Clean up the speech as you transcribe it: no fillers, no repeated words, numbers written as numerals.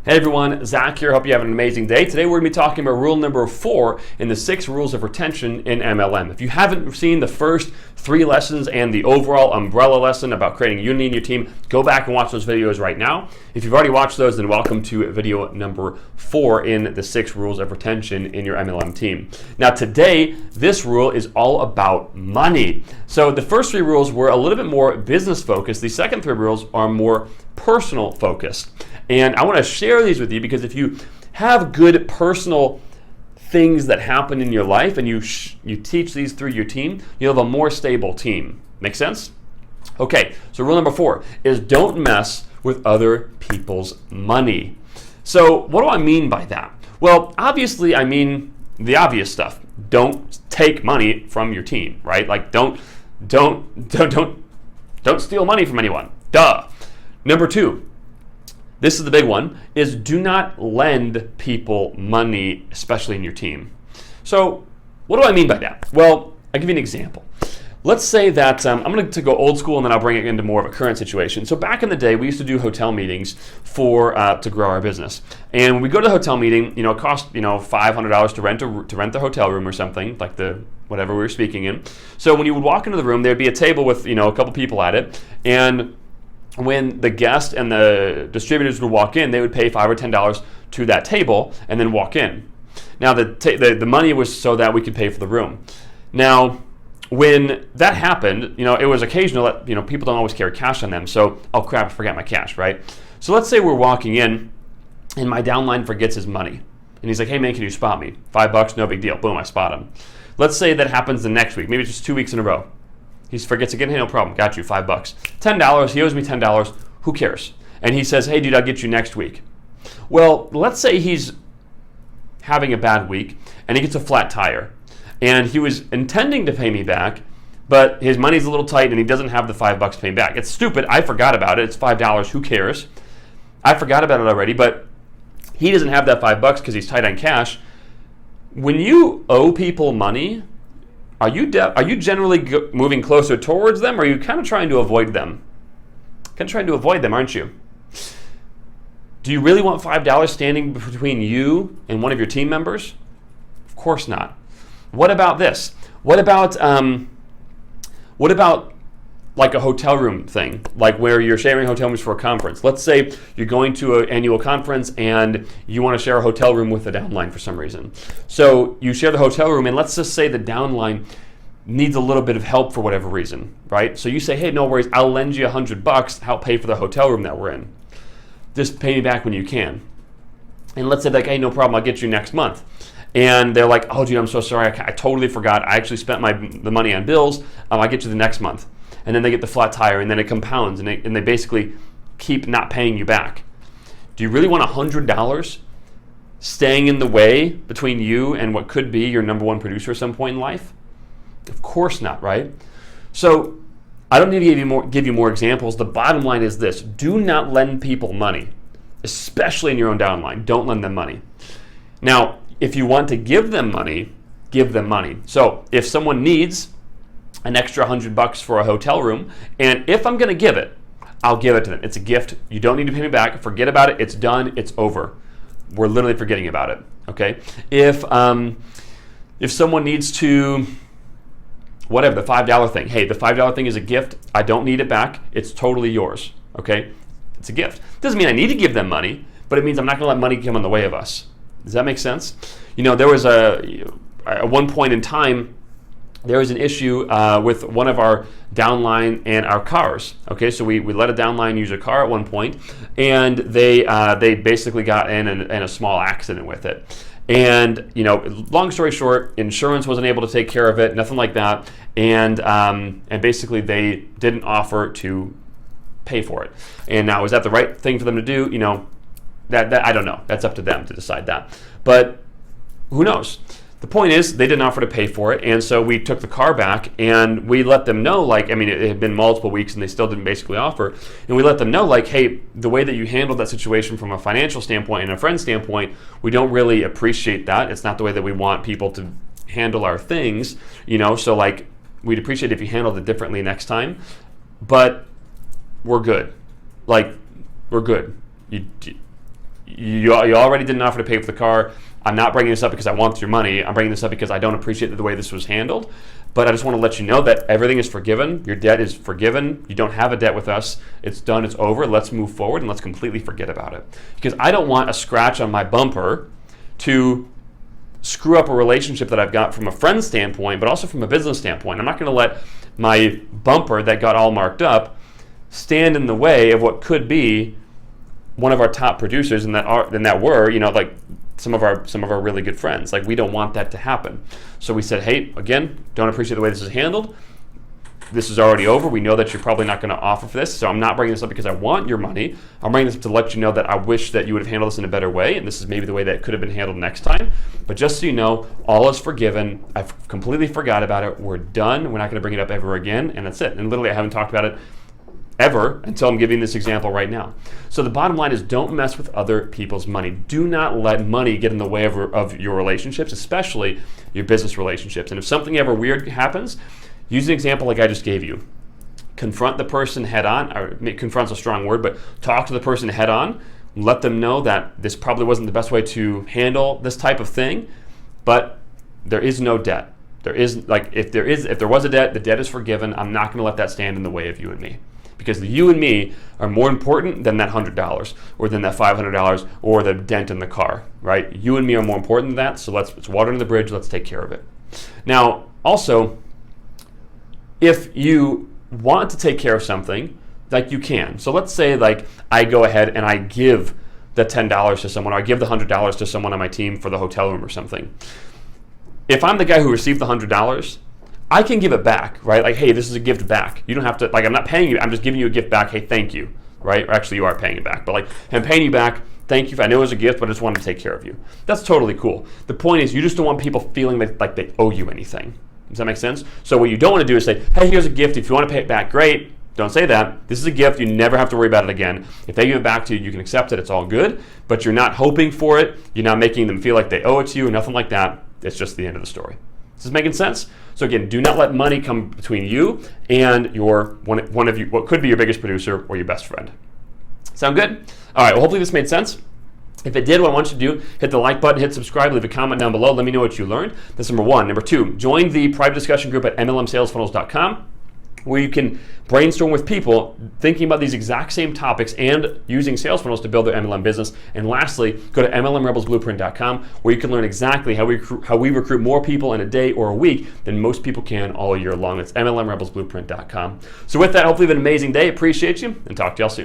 Hey everyone, Zach here. Hope you have an amazing day. Today we're going to be talking about rule number 4 in the 6 rules of retention in MLM. If you haven't seen the first 3 lessons and the overall umbrella lesson about creating unity in your team, go back and watch those videos right now. If you've already watched those, then welcome to video number 4 in the 6 rules of retention in your MLM team. Now today, this rule is all about money. So the first 3 rules were a little bit more business focused. The second 3 rules are more personal focused. And I want to share these with you because if you have good personal things that happen in your life and you teach these through your team, you'll have a more stable team. Make sense? Okay, so rule number 4 is don't mess with other people's money. So what do I mean by that? Well, obviously I mean the obvious stuff. Don't take money from your team, right? Like don't steal money from anyone. Duh. Number 2, this is the big one, is do not lend people money, especially in your team. So what do I mean by that? Well, I'll give you an example. Let's say that I'm going to go old school and then I'll bring it into more of a current situation. So back in the day, we used to do hotel meetings to grow our business. And when we go to the hotel meeting, it cost $500 to rent the hotel room or something, like the whatever we were speaking in. So when you would walk into the room, there'd be a table with a couple people at it, and when the guest and the distributors would walk in, they would pay $5 or $10 to that table and then walk in. Now the money was so that we could pay for the room. Now when that happened, it was occasional that people don't always carry cash on them. So oh crap, I forgot my cash, right? So let's say we're walking in and my downline forgets his money. And he's like, hey man, can you spot me? $5, no big deal. Boom, I spot him. Let's say that happens the next week, maybe just 2 weeks in a row. He forgets again, hey, no problem, got you, $5. $10, he owes me $10, who cares? And he says, hey dude, I'll get you next week. Well, let's say he's having a bad week and he gets a flat tire. And he was intending to pay me back, but his money's a little tight and he doesn't have the $5 to pay me back. It's stupid, I forgot about it, it's $5, who cares? I forgot about it already, but he doesn't have that $5 because he's tight on cash. When you owe people money, are you generally moving closer towards them, or are you kind of trying to avoid them? Kind of trying to avoid them, aren't you? Do you really want $5 standing between you and one of your team members? Of course not. What about this? What about like a hotel room thing, like where you're sharing hotel rooms for a conference? Let's say you're going to an annual conference and you want to share a hotel room with the downline for some reason. So you share the hotel room, and let's just say the downline needs a little bit of help for whatever reason, right? So you say, hey, no worries, I'll lend you $100 to help pay for the hotel room that we're in. Just pay me back when you can. And let's say like, hey, no problem, I'll get you next month. And they're like, oh dude, I'm so sorry, I totally forgot. I actually spent the money on bills. I'll get you the next month. And then they get the flat tire, and then it compounds, and they basically keep not paying you back. Do you really want $100 staying in the way between you and what could be your number 1 producer at some point in life? Of course not, right? So I don't need to give you more examples. The bottom line is this: do not lend people money, especially in your own downline. Don't lend them money. Now, if you want to give them money, give them money. So if someone needs an extra $100 for a hotel room, and if I'm going to give it, I'll give it to them. It's a gift. You don't need to pay me back. Forget about it. It's done. It's over. We're literally forgetting about it. Okay. If someone needs to, whatever, the $5 thing. Hey, the $5 thing is a gift. I don't need it back. It's totally yours. Okay. It's a gift. Doesn't mean I need to give them money, but it means I'm not going to let money come in the way of us. Does that make sense? There was at one point in time, there was an issue with one of our downline and our cars. Okay, so we let a downline use a car at one point, and they basically got in a small accident with it. And long story short, insurance wasn't able to take care of it, nothing like that, and basically they didn't offer to pay for it. And now, is that the right thing for them to do? That I don't know. That's up to them to decide that. But who knows? The point is, they didn't offer to pay for it, and so we took the car back, and we let them know, it had been multiple weeks, and they still didn't basically offer, and we let them know, hey, the way that you handled that situation from a financial standpoint and a friend standpoint, we don't really appreciate that. It's not the way that we want people to handle our things, so we'd appreciate if you handled it differently next time, but we're good. We're good. you already didn't offer to pay for the car. I'm not bringing this up because I want your money. I'm bringing this up because I don't appreciate the way this was handled. But I just want to let you know that everything is forgiven. Your debt is forgiven. You don't have a debt with us. It's done. It's over. Let's move forward and let's completely forget about it. Because I don't want a scratch on my bumper to screw up a relationship that I've got from a friend standpoint, but also from a business standpoint. I'm not going to let my bumper that got all marked up stand in the way of what could be one of our top producers, and that were, like some of our really good friends. Like, we don't want that to happen. So we said, hey, again, don't appreciate the way this is handled. This is already over. We know that you're probably not going to offer for this, so I'm not bringing this up because I want your money. I'm bringing this up to let you know that I wish that you would have handled this in a better way, and this is maybe the way that it could have been handled next time. But just so you know, all is forgiven. I've completely forgot about it. We're done. We're not going to bring it up ever again, and that's it. And literally, I haven't talked about it ever until I'm giving this example right now. So the bottom line is, don't mess with other people's money. Do not let money get in the way of your relationships, especially your business relationships. And if something ever weird happens, use an example like I just gave you. Confront the person head on, or confront's a strong word, but talk to the person head on. Let them know that this probably wasn't the best way to handle this type of thing, but there is no debt. There is, like, if there was a debt, the debt is forgiven. I'm not going to let that stand in the way of you and me. Because the you and me are more important than that $100 or than that $500 or the dent in the car, right? You and me are more important than that, so it's water under the bridge. Let's take care of it. Now, also, if you want to take care of something, like, you can. So let's say, like, I go ahead and I give the $10 to someone, or I give the $100 to someone on my team for the hotel room or something. If I'm the guy who received the $100, I can give it back, right? Like, hey, this is a gift back. You don't have to, like, I'm not paying you. I'm just giving you a gift back. Hey, thank you, right? Or actually, you are paying it back. But, like, I'm paying you back. Thank you. I know it was a gift, but I just wanted to take care of you. That's totally cool. The point is, you just don't want people feeling like they owe you anything. Does that make sense? So what you don't want to do is say, hey, here's a gift. If you want to pay it back, great. Don't say that. This is a gift. You never have to worry about it again. If they give it back to you, you can accept it. It's all good. But you're not hoping for it. You're not making them feel like they owe it to you, nothing like that. It's just the end of the story. Is this making sense? So again, do not let money come between you and your one of you, what could be your biggest producer or your best friend. Sound good? All right, well, hopefully this made sense. If it did, what I want you to do, hit the like button, hit subscribe, leave a comment down below. Let me know what you learned. That's number one. Number two, join the private discussion group at MLMsalesfunnels.com, where you can brainstorm with people thinking about these exact same topics and using sales funnels to build their MLM business. And lastly, go to MLMRebelsBlueprint.com, where you can learn exactly how we recruit more people in a day or a week than most people can all year long. That's MLMRebelsBlueprint.com. So with that, hopefully you have an amazing day. Appreciate you, and talk to y'all soon.